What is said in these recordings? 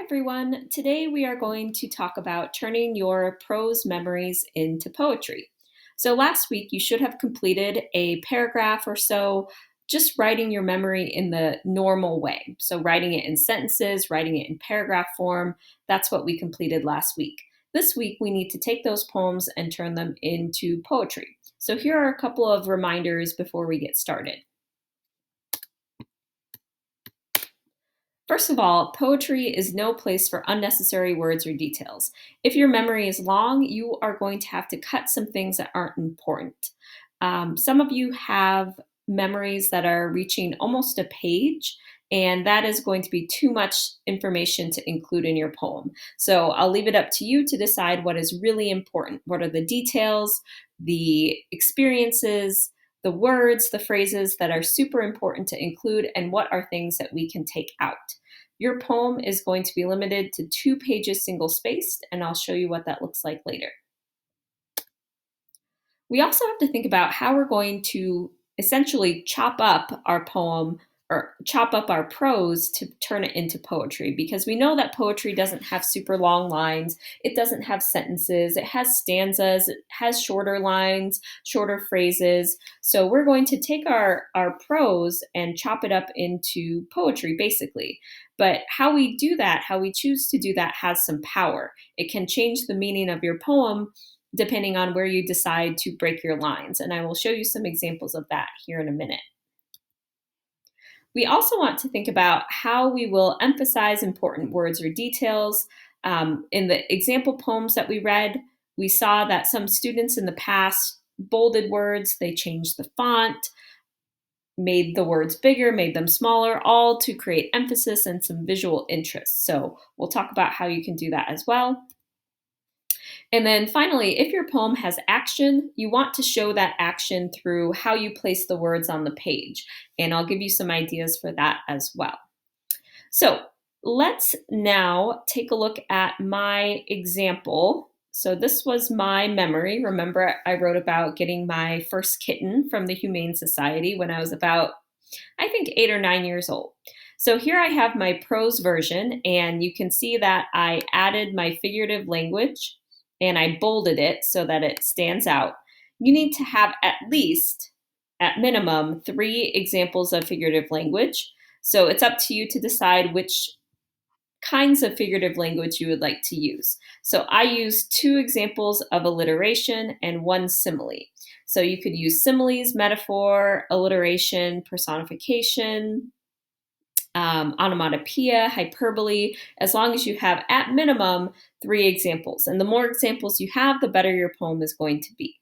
everyone. Today we are going to talk about turning your prose memories into poetry. So, last week you should have completed a paragraph or so, just writing your memory in the normal way. So, writing it in sentences, writing it in paragraph form. That's what we completed last week. This week we need to take those poems and turn them into poetry. So, here are a couple of reminders before we get started. First of all, poetry is no place for unnecessary words or details. If your memory is long, you are going to have to cut some things that aren't important. Some of you have memories that are reaching almost a page, and that is going to be too much information to include in your poem. So I'll leave it up to you to decide what is really important. What are the details, the experiences, the words, the phrases that are super important to include, and what are things that we can take out. Your poem is going to be limited to 2 pages single spaced, and I'll show you what that looks like later. We also have to think about how we're going to essentially chop up our poem or chop up our prose to turn it into poetry, because we know that poetry doesn't have super long lines, it doesn't have sentences, it has stanzas, it has shorter lines, shorter phrases. So we're going to take our prose and chop it up into poetry, basically. But how we do that, how we choose to do that, has some power. It can change the meaning of your poem depending on where you decide to break your lines. And I will show you some examples of that here in a minute. We also want to think about how we will emphasize important words or details. In the example poems that we read, we saw that some students in the past bolded words, they changed the font, made the words bigger, made them smaller, all to create emphasis and some visual interest. So we'll talk about how you can do that as well. And then finally, if your poem has action, you want to show that action through how you place the words on the page. And I'll give you some ideas for that as well. So let's now take a look at my example. So this was my memory. Remember, I wrote about getting my first kitten from the Humane Society when I was about, I think, 8 or 9 years old. So here I have my prose version, and you can see that I added my figurative language and I bolded it so that it stands out. You need to have at least, at minimum, 3 examples of figurative language. So it's up to you to decide which kinds of figurative language you would like to use. So I used 2 examples of alliteration and 1 simile. So you could use similes, metaphor, alliteration, personification, onomatopoeia, hyperbole, as long as you have at minimum 3 examples. And the more examples you have, the better your poem is going to be.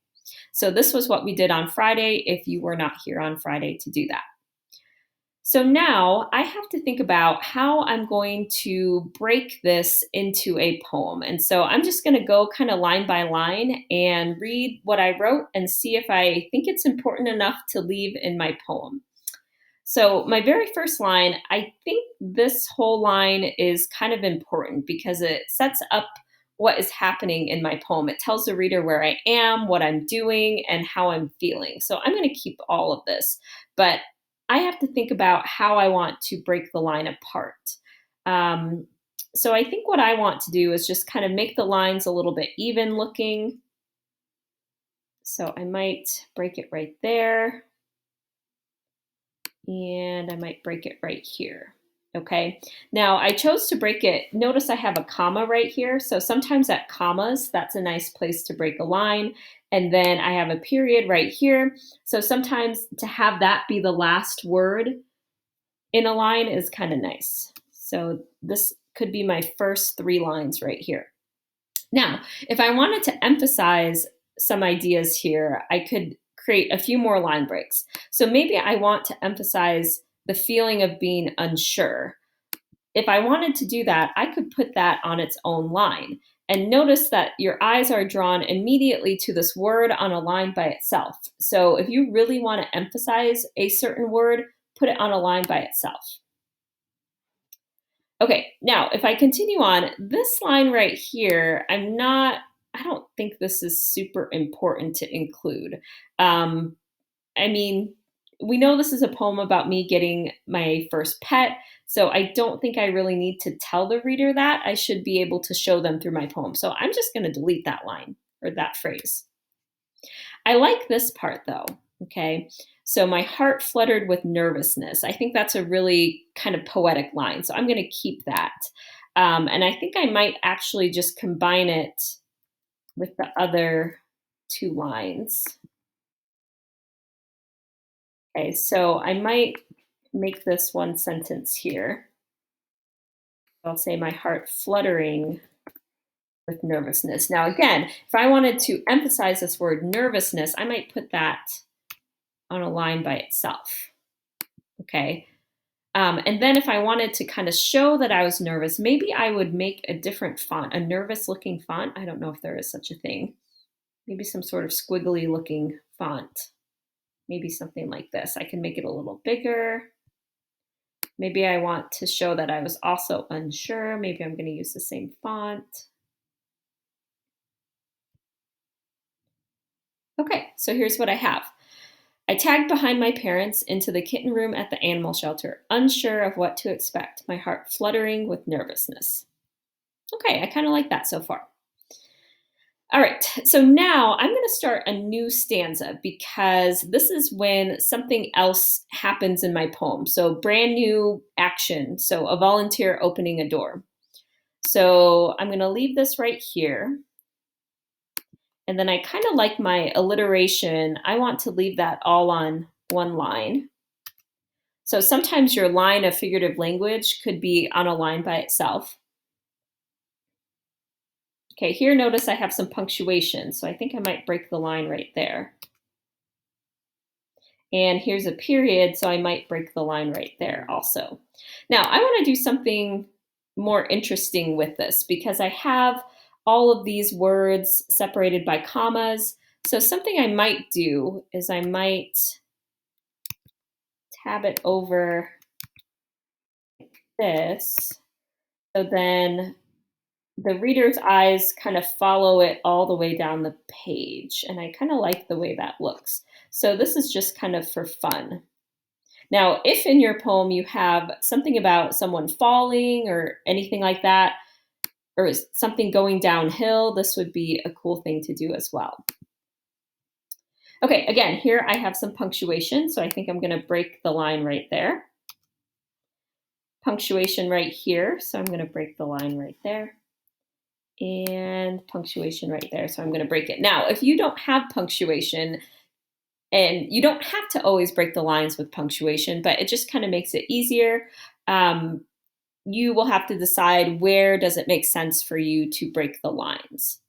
So this was what we did on Friday if you were not here on Friday to do that. So now I have to think about how I'm going to break this into a poem. And so I'm just going to go kind of line by line and read what I wrote and see if I think it's important enough to leave in my poem. So my very first line, I think this whole line is kind of important because it sets up what is happening in my poem. It tells the reader where I am, what I'm doing, and how I'm feeling. So I'm going to keep all of this, but I have to think about how I want to break the line apart. So I think what I want to do is just kind of make the lines a little bit even looking. So I might break it right there. And I might break it right here. Okay, now I chose to break it. Notice I have a comma right here. So sometimes at commas, that's a nice place to break a line. And then I have a period right here. So sometimes to have that be the last word in a line is kind of nice. So this could be my first 3 lines right here. Now, if I wanted to emphasize some ideas here, I could create a few more line breaks. So maybe I want to emphasize the feeling of being unsure. If I wanted to do that, I could put that on its own line. And notice that your eyes are drawn immediately to this word on a line by itself. So if you really want to emphasize a certain word, put it on a line by itself. Okay, now if I continue on, this line right here, I don't think this is super important to include. I mean, we know this is a poem about me getting my first pet, so I don't think I really need to tell the reader that. I should be able to show them through my poem. So I'm just going to delete that line or that phrase. I like this part though. Okay. So my heart fluttered with nervousness. I think that's a really kind of poetic line. So I'm going to keep that. And I think I might actually just combine it with the other two lines. Okay, so I might make this one sentence here. I'll say my heart fluttering with nervousness. Now, again, if I wanted to emphasize this word nervousness, I might put that on a line by itself. Okay. And then if I wanted to kind of show that I was nervous, maybe I would make a different font, a nervous looking font. I don't know if there is such a thing. Maybe some sort of squiggly looking font. Maybe something like this. I can make it a little bigger. Maybe I want to show that I was also unsure. Maybe I'm going to use the same font. Okay, so here's what I have. I tagged behind my parents into the kitten room at the animal shelter, unsure of what to expect, my heart fluttering with nervousness. Okay, I kind of like that so far. All right, so now I'm going to start a new stanza because this is when something else happens in my poem. So, brand new action. So, a volunteer opening a door. So, I'm going to leave this right here. And then I kind of like my alliteration. I want to leave that all on one line. So, sometimes your line of figurative language could be on a line by itself. Okay, here notice I have some punctuation, so I think I might break the line right there. And here's a period, so I might break the line right there also. Now, I want to do something more interesting with this because I have all of these words separated by commas. So something I might do is I might tab it over this, so then the reader's eyes kind of follow it all the way down the page. And I kind of like the way that looks. So this is just kind of for fun. Now, if in your poem you have something about someone falling or anything like that, or something going downhill, this would be a cool thing to do as well. Okay, again, here I have some punctuation, so I think I'm going to break the line right there. Punctuation right here, so I'm going to break the line right there. And punctuation right there, so I'm going to break it. Now, if you don't have punctuation, and you don't have to always break the lines with punctuation, but it just kind of makes it easier. You will have to decide where does it make sense for you to break the lines.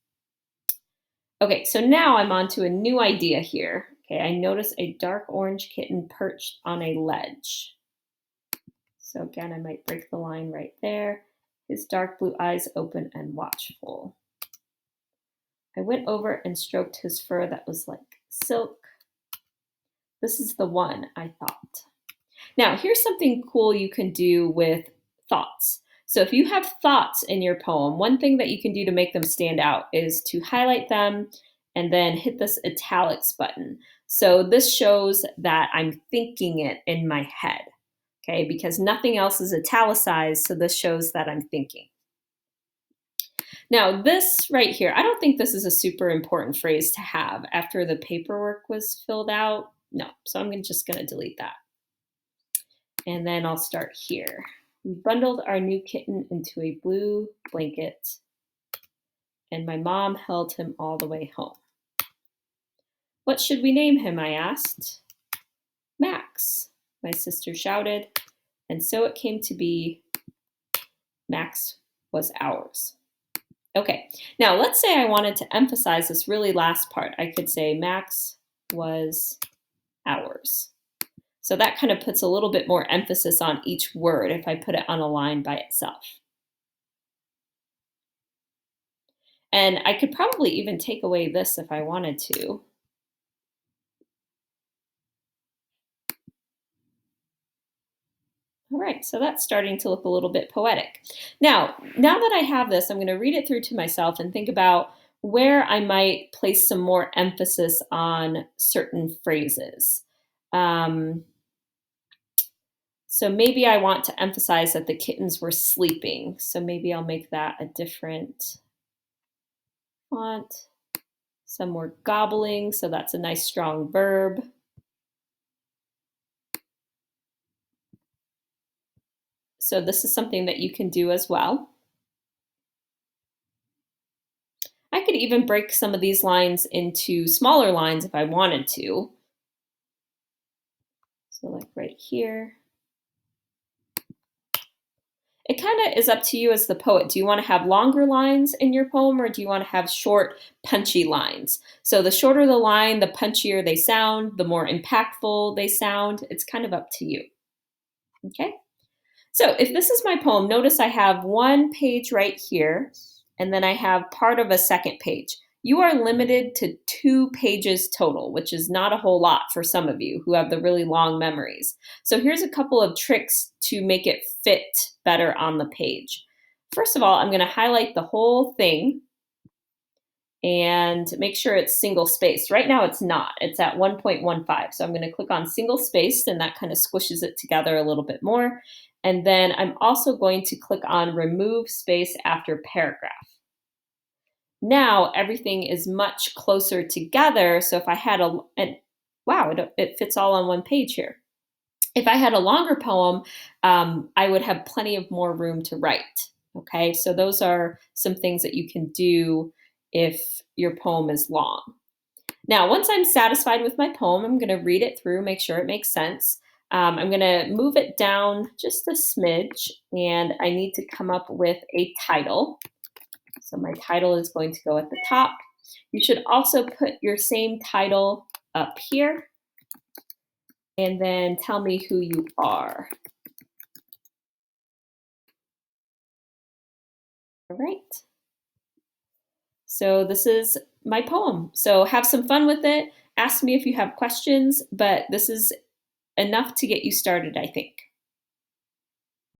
Okay, so now I'm on to a new idea here. Okay, I notice a dark orange kitten perched on a ledge. So again, I might break the line right there. His dark blue eyes open and watchful. I went over and stroked his fur that was like silk. This is the one, I thought. Now, here's something cool you can do with thoughts. So if you have thoughts in your poem, one thing that you can do to make them stand out is to highlight them and then hit this italics button. So this shows that I'm thinking it in my head, okay? Because nothing else is italicized, so this shows that I'm thinking. Now, this right here, I don't think this is a super important phrase to have after the paperwork was filled out. No, so I'm just going to delete that. And then I'll start here. We bundled our new kitten into a blue blanket, and my mom held him all the way home. What should we name him? I asked. Max, my sister shouted, and so it came to be. Max was ours. Okay, now let's say I wanted to emphasize this really last part. I could say Max was ours. So that kind of puts a little bit more emphasis on each word if I put it on a line by itself. And I could probably even take away this if I wanted to. All right, so that's starting to look a little bit poetic. Now that I have this, I'm going to read it through to myself and think about where I might place some more emphasis on certain phrases. Um, so maybe I want to emphasize that the kittens were sleeping. So maybe I'll make that a different font. Some were gobbling, so that's a nice strong verb. So this is something that you can do as well. I could even break some of these lines into smaller lines if I wanted to. So like right here. It kind of is up to you as the poet. Do you want to have longer lines in your poem or do you want to have short, punchy lines? So the shorter the line, the punchier they sound, the more impactful they sound. It's kind of up to you. Okay? So if this is my poem, notice I have one page right here, and then I have part of a second page. You are limited to 2 pages total, which is not a whole lot for some of you who have the really long memories. So here's a couple of tricks to make it fit better on the page. First of all, I'm going to highlight the whole thing and make sure it's single spaced. Right now it's not, it's at 1.15. So I'm going to click on single spaced and that kind of squishes it together a little bit more. And then I'm also going to click on remove space after paragraph. Now everything is much closer together. So if I had wow, it fits all on one page here. If I had a longer poem, I would have plenty of more room to write. Okay, so those are some things that you can do if your poem is long. Now, once I'm satisfied with my poem, I'm going to read it through, make sure it makes sense. I'm going to move it down just a smidge, and I need to come up with a title. So my title is going to go at the top. You should also put your same title up here, and then tell me who you are. All right. So this is my poem. So have some fun with it. Ask me if you have questions, but this is enough to get you started, I think.